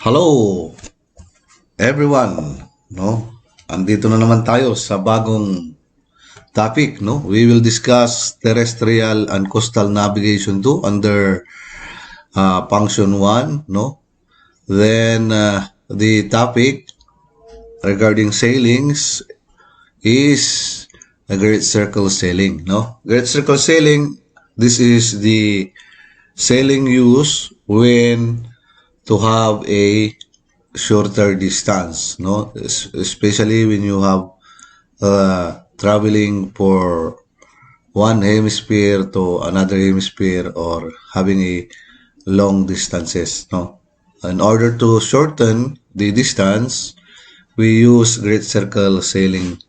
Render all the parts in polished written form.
Hello everyone, no? Andito na naman tayo sa bagong topic, no? We will discuss terrestrial and coastal navigation 2 under function 1, no? Then the topic regarding sailings is a great circle sailing, no? Great circle sailing, this is the sailing used when to have a shorter distance, no? Especially when you have traveling for one hemisphere to another hemisphere or having a long distances, no? In order to shorten the distance, we use great circle sailing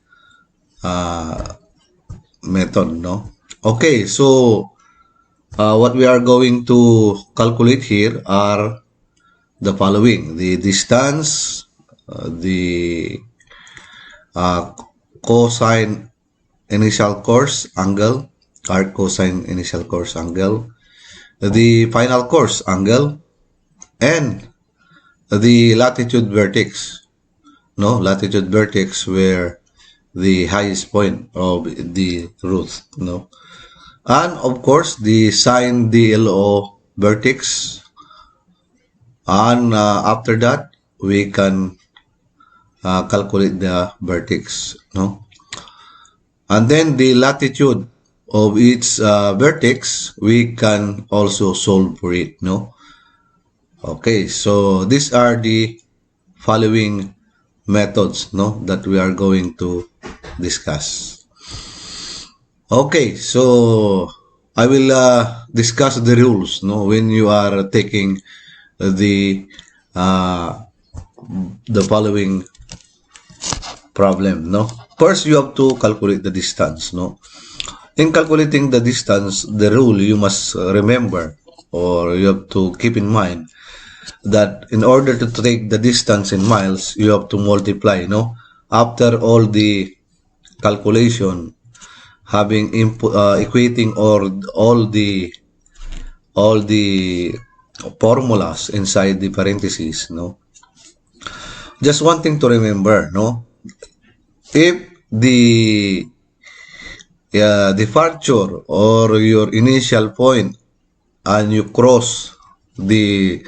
method, no? Okay, so what we are going to calculate here are the following: the distance, the cosine initial course angle, arc cosine initial course angle, the final course angle, and the latitude vertex, no, latitude vertex where the highest point of the route, no, and of course the sine DLO vertex. And after that, we can calculate the vertex, no? And then the latitude of each vertex, we can also solve for it, no? Okay, so these are the following methods, no, that we are going to discuss. Okay, so I will discuss the rules, no, when you are taking the following problem, no. First, you have to calculate the distance, no. In calculating the distance, the rule you must remember, or you have to keep in mind, that in order to take the distance in miles, you have to multiply, no, after all the calculation, having input, equating or all the formulas inside the parentheses, no. Just one thing to remember, no, if the departure or your initial point and you cross the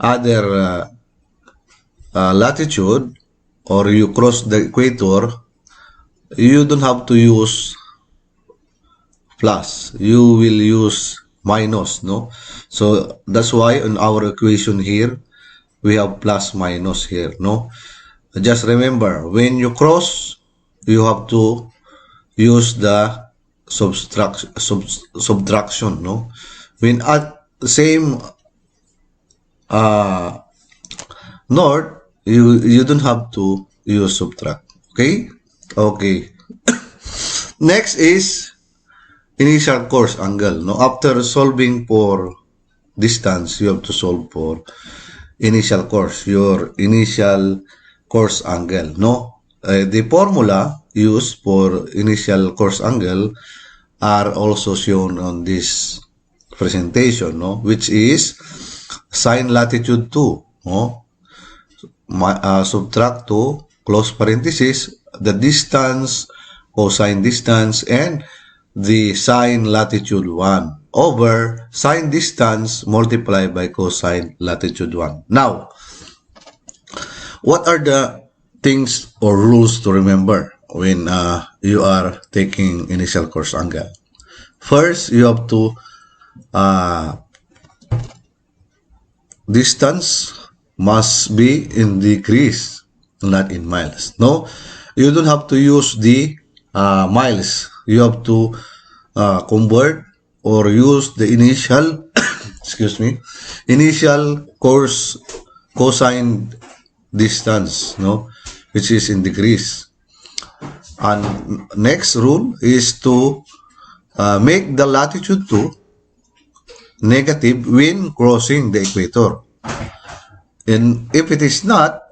other latitude, or you cross the equator, you don't have to use plus, you will use minus, no. So that's why in our equation here we have plus minus here, no. Just remember, when you cross, you have to use the subtraction, no. When at the same north, you don't have to use subtract. Okay. Next is initial course angle, no. After solving for distance, you have to solve for initial course, your initial course angle, no. The formula used for initial course angle are also shown on this presentation, no, which is sine latitude 2, no, subtract 2, close parenthesis, the distance, cosine distance, and the sine latitude 1 over sine distance multiplied by cosine latitude 1. Now, what are the things or rules to remember when you are taking initial course angle? First, you have to distance must be in degrees, not in miles, no. You don't have to use the miles. You have to convert or use the initial initial course cosine distance, no, which is in degrees. And next rule is to make the latitude 2 negative when crossing the equator, and if it is not,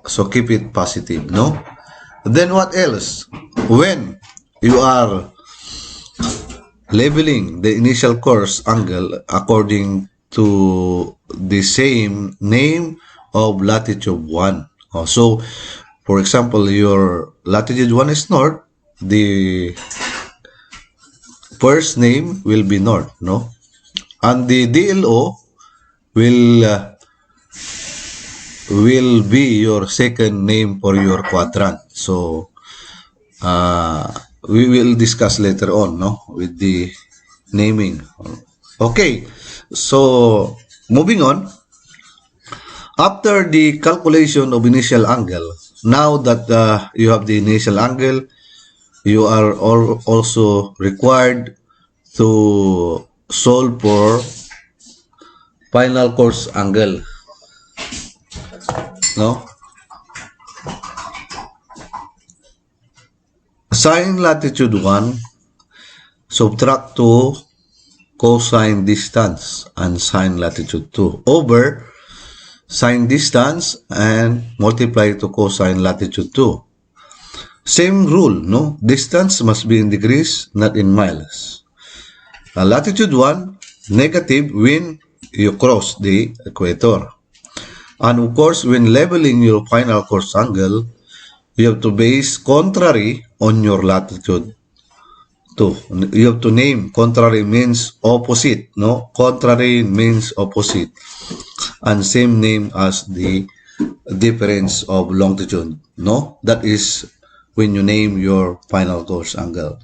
so keep it positive, no. Then what else? When you are labeling the initial course angle according to the same name of latitude 1. So, for example, your latitude 1 is north, the first name will be north, no? And the DLO will be your second name for your quadrant. So, we will discuss later on, no, with the naming. Okay, so moving on. After the calculation of initial angle, now that you have the initial angle, you are also required to solve for final course angle. No? Sine latitude 1, subtract 2 cosine distance and sine latitude 2 over sine distance and multiply to cosine latitude 2. Same rule, no? Distance must be in degrees, not in miles. Latitude 1, negative when you cross the equator. And of course, when leveling your final course angle, you have to base contrary on your latitude 2. You have to name. Contrary means opposite, no? Contrary means opposite. And same name as the difference of longitude, no? That is when you name your final course angle.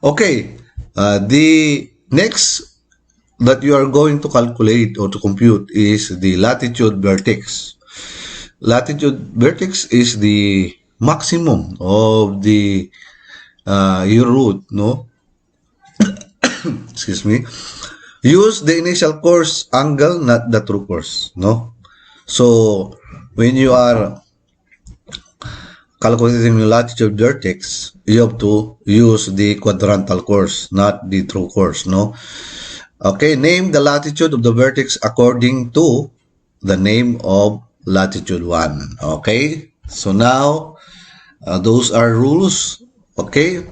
Okay, the next that you are going to calculate or to compute is the latitude vertex. Latitude vertex is the maximum of the your route, no? Excuse me. Use the initial course angle, not the true course, no? So, when you are calculating the latitude vertex, you have to use the quadrantal course, not the true course, no? Okay, name the latitude of the vertex according to the name of latitude 1. Okay, so now those are rules. Okay,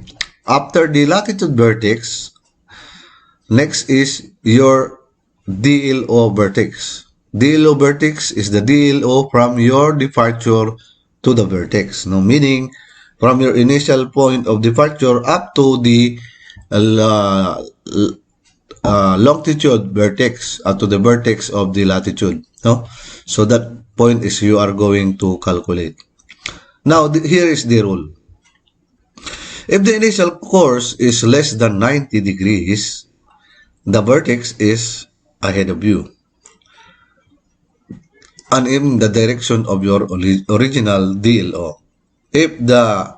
after the latitude vertex, next is your DLO vertex. DLO vertex is the DLO from your departure to the vertex. No, meaning from your initial point of departure up to the longitude vertex, up to the vertex of the latitude. No, so that point is you are going to calculate. Now here is the rule. If the initial course is less than 90 degrees, the vertex is ahead of you and in the direction of your original DLO. If the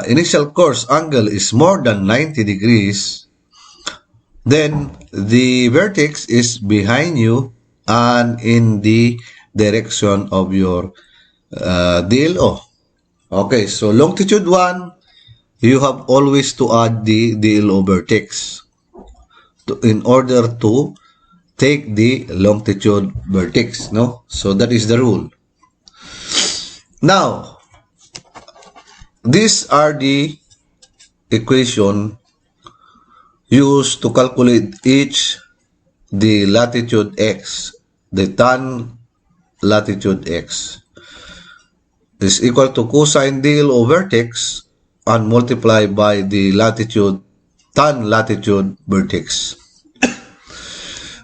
initial course angle is more than 90 degrees, then the vertex is behind you and in the direction of your DLO. Okay, so longitude 1, you have always to add the DLO vertex in order to take the longitude vertex, no? So that is the rule. Now, these are the equation used to calculate each the latitude x, the tan latitude x is equal to cosine DLO vertex and multiply by the latitude tan latitude vertex.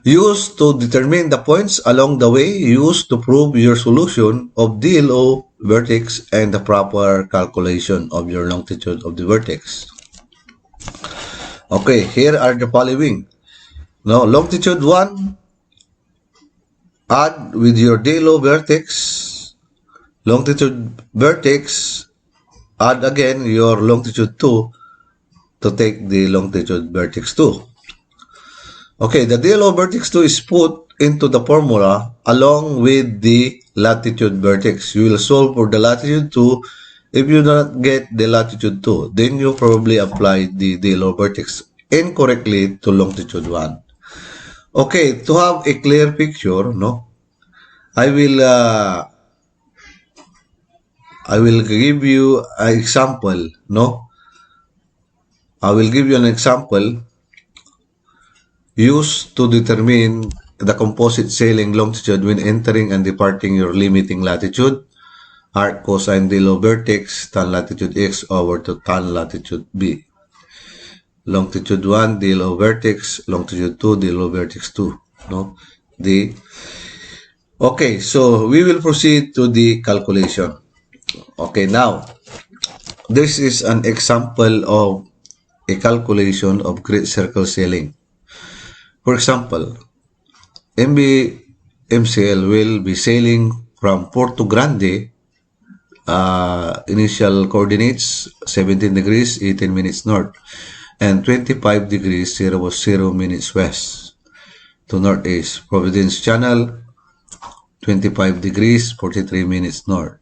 Used to determine the points along the way, used to prove your solution of DLO vertex and the proper calculation of your longitude of the vertex. Okay, here are the following. Now, longitude 1, add with your DLO vertex, longitude vertex, add again your longitude 2 to take the longitude vertex 2. Okay, the DLO vertex 2 is put into the formula along with the latitude vertex. You will solve for the latitude 2. If you do not get the latitude 2, then you probably apply the DLO vertex incorrectly to longitude 1. Okay, to have a clear picture, no, I will give you an example, no. I will give you an example used to determine the composite sailing longitude when entering and departing your limiting latitude, arc cosine d low vertex, tan latitude x over to tan latitude b. Longitude 1, d low vertex, longitude 2, d low vertex 2. No? D. Okay, so we will proceed to the calculation. Okay, now, this is an example of a calculation of great circle sailing. For example, MB MCL will be sailing from Porto Grande, initial coordinates 17 degrees 18 minutes north and 25 degrees 0 minutes west to northeast. Providence Channel 25 degrees 43 minutes north,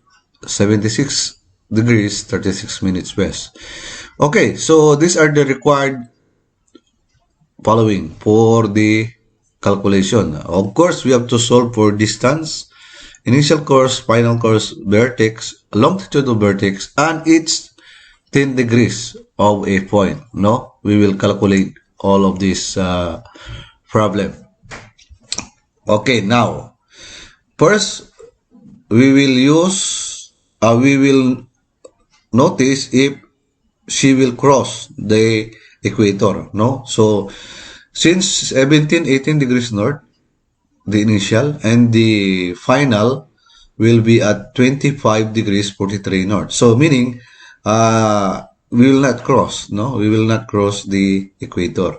76 degrees 36 minutes west. Okay, so these are the required following for the calculation. Of course, we have to solve for distance, initial course, final course, vertex, longitude of vertex, and each 10 degrees of a point. No, we will calculate all of this problem. Okay, now, first, we will notice if she will cross the equator, no? So, since 17, 18 degrees north, the initial, and the final will be at 25 degrees 43 north. So, meaning, we will not cross, no? We will not cross the equator.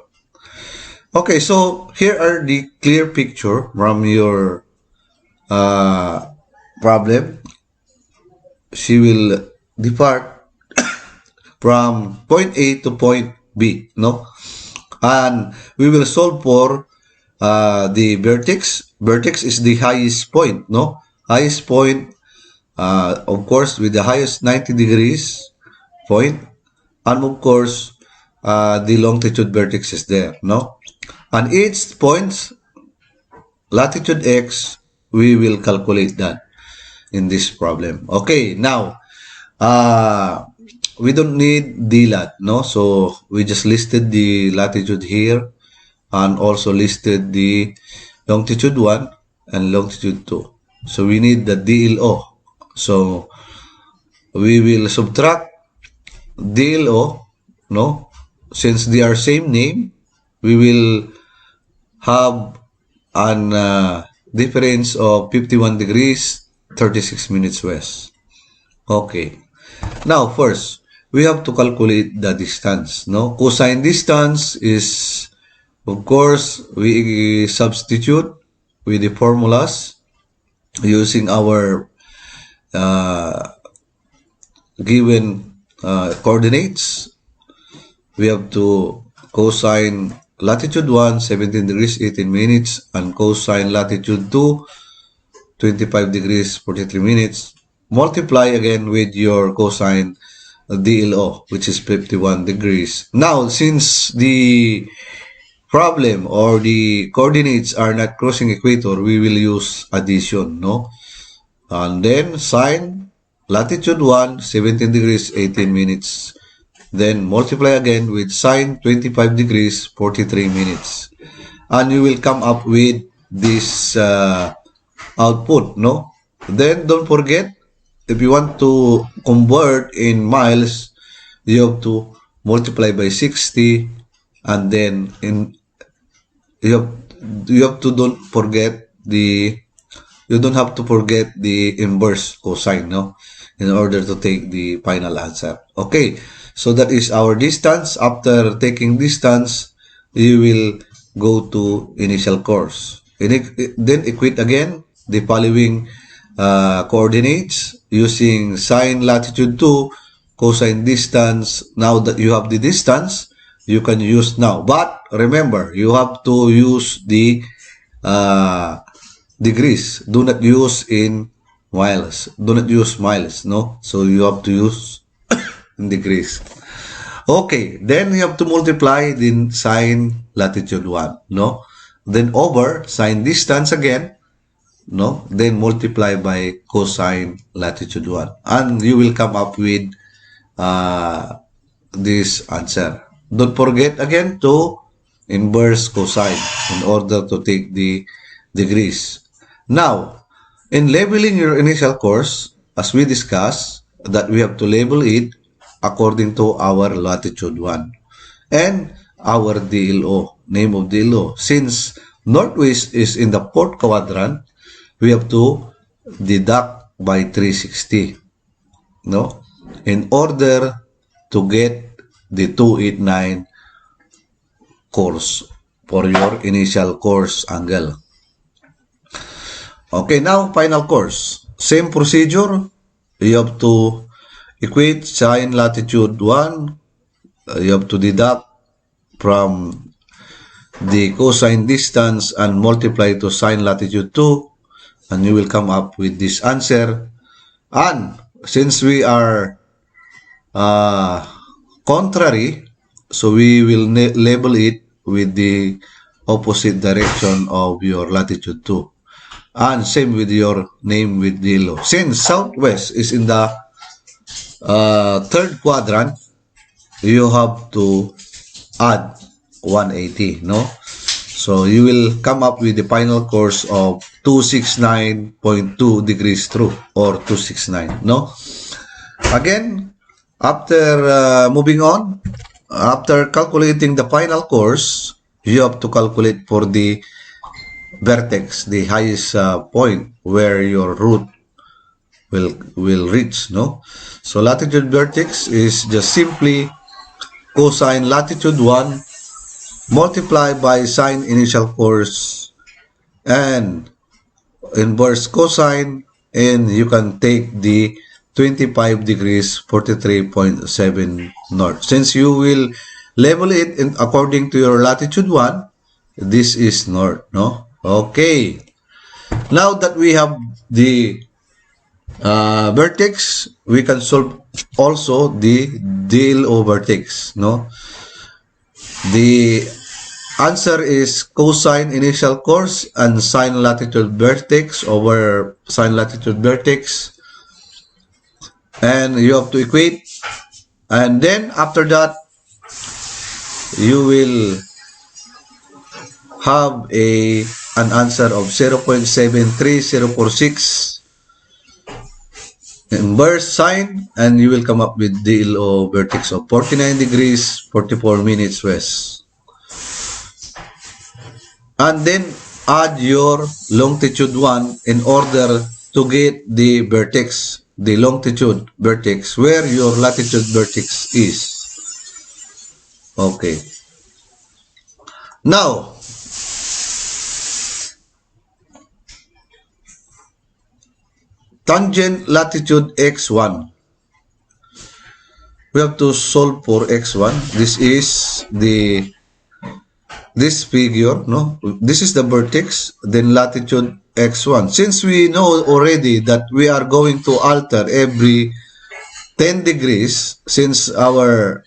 Okay, so here are the clear picture from your problem. She will depart from point A to point B, no? And we will solve for the vertex. Vertex is the highest point, no? Highest point, of course, with the highest 90 degrees point. And of course, the longitude vertex is there, no? And each point, latitude x, we will calculate that in this problem. Okay, now, we don't need DLAT, no? So, we just listed the latitude here and also listed the longitude 1 and longitude 2. So, we need the DLO. So, we will subtract DLO, no? Since they are same name, we will have an difference of 51 degrees 36 minutes west. Okay. Now, first, we have to calculate the distance, no? Cosine distance is, of course, we substitute with the formulas using our given coordinates. We have to cosine latitude 1, 17 degrees 18 minutes, and cosine latitude 2, 25 degrees 43 minutes. Multiply again with your cosine DLO, which is 51 degrees. Now, since the problem or the coordinates are not crossing equator, we will use addition, no? And then sine latitude 1, 17 degrees 18 minutes. Then multiply again with sine 25 degrees 43 minutes. And you will come up with this output, no? Then don't forget, if you want to convert in miles, you have to multiply by 60, and then you have to don't forget you don't have to forget the inverse cosine, no? In order to take the final answer. Okay, so that is our distance. After taking distance, you will go to initial course. Then equate again the following coordinates using sine latitude 2, cosine distance. Now that you have the distance, you can use now. But remember, you have to use the degrees. Do not use in miles. Do not use miles, no? So you have to use in degrees. Okay, then you have to multiply the sine latitude 1, no? Then over sine distance again, no? Then multiply by cosine latitude 1. And you will come up with this answer. Don't forget again to inverse cosine in order to take the degrees. Now, in labeling your initial course, as we discussed, that we have to label it according to our latitude 1 and our DLO, name of DLO. Since northwest is in the fourth quadrant, we have to deduct by 360, no? In order to get the 289 course for your initial course angle. Okay, now final course. Same procedure. You have to equate sine latitude 1. You have to deduct from the cosine distance and multiply to sine latitude 2. And you will come up with this answer. And since we are contrary, so we will label it with the opposite direction of your latitude 2. And same with your name with yellow. Since southwest is in the third quadrant, you have to add 180, no? So you will come up with the final course of 269.2 degrees true, or 269, no? Again, after moving on, after calculating the final course, you have to calculate for the vertex, the highest point where your root will reach, no? So latitude vertex is just simply cosine latitude 1 multiplied by sine initial course and inverse cosine, and you can take the 25 degrees 43.7 north. Since you will label it according to your latitude 1, this is north, no? Okay. Now that we have the vertex, we can solve also the DLO vertex, no? The answer is cosine initial course and sine latitude vertex over sine latitude vertex, and you have to equate, and then after that you will have an answer of 0.73046 inverse sine, and you will come up with DLO vertex of 49 degrees 44 minutes west. And then add your longitude 1 in order to get the vertex, the longitude vertex, where your latitude vertex is. Okay. Now, tangent latitude x1. We have to solve for x1. This is this figure, no? This is the vertex, then latitude x1. Since we know already that we are going to alter every 10 degrees, since our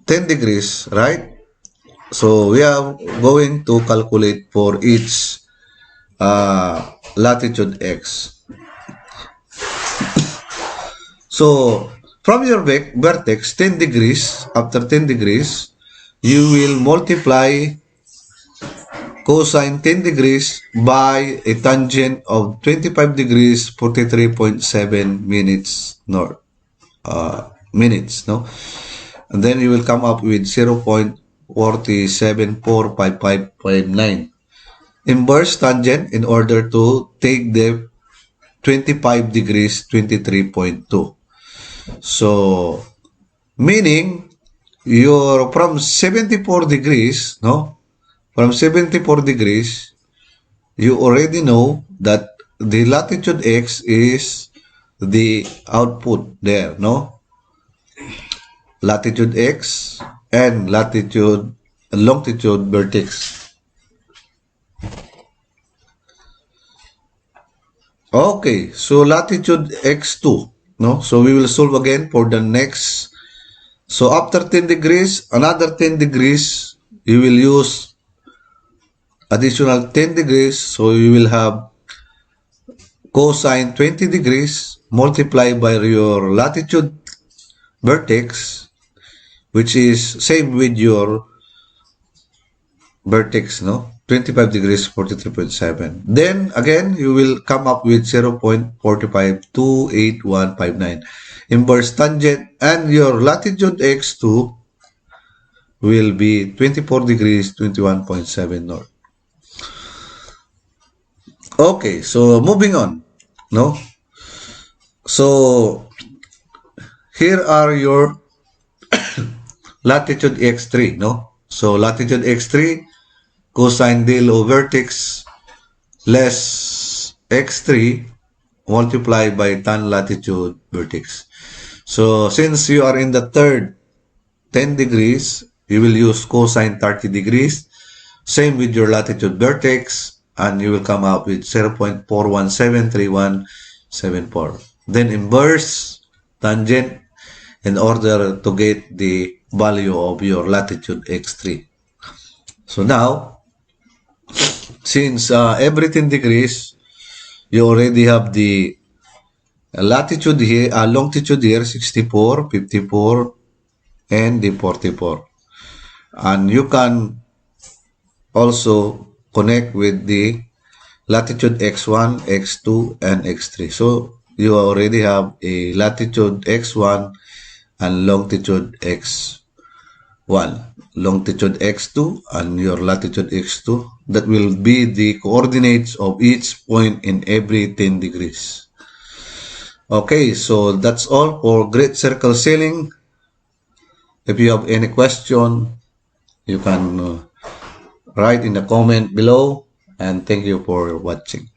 10 degrees, right? So we are going to calculate for each latitude x. So from your vertex 10 degrees, after 10 degrees, you will multiply cosine 10 degrees by a tangent of 25 degrees 43.7 minutes north, minutes, no? And then you will come up with 0.474559 inverse tangent in order to take the 25 degrees 23.2. So meaning you're from 74 degrees, no? From 74 degrees, you already know that the latitude x is the output there, no? Latitude x and latitude and longitude vertex. Okay, so latitude x2, no? So we will solve again for the next. So after 10 degrees, another 10 degrees, you will use additional 10 degrees. So you will have cosine 20 degrees multiplied by your latitude vertex, which is same with your vertex, no? 25 degrees, 43.7. Then, again, you will come up with 0.4528159. Inverse tangent, and your latitude x2 will be 24 degrees, 21.7 north. Okay, so moving on, no? So, here are your latitude x3, no? So, latitude x3, cosine DLO vertex less x3 multiplied by tan latitude vertex. So, since you are in the third 10 degrees, you will use cosine 30 degrees. Same with your latitude vertex, and you will come out with 0.4173174. Then inverse tangent in order to get the value of your latitude x3. So now, since every 10 degrees, you already have the latitude here, longitude here, 64, 54, and the 44. And you can also connect with the latitude x1, x2, and x3. So you already have a latitude x1 and longitude x1, longitude x2, and your latitude x2. That will be the coordinates of each point in every 10 degrees. Okay, so that's all for Great Circle Sailing. If you have any question, you can write in the comment below, and thank you for watching.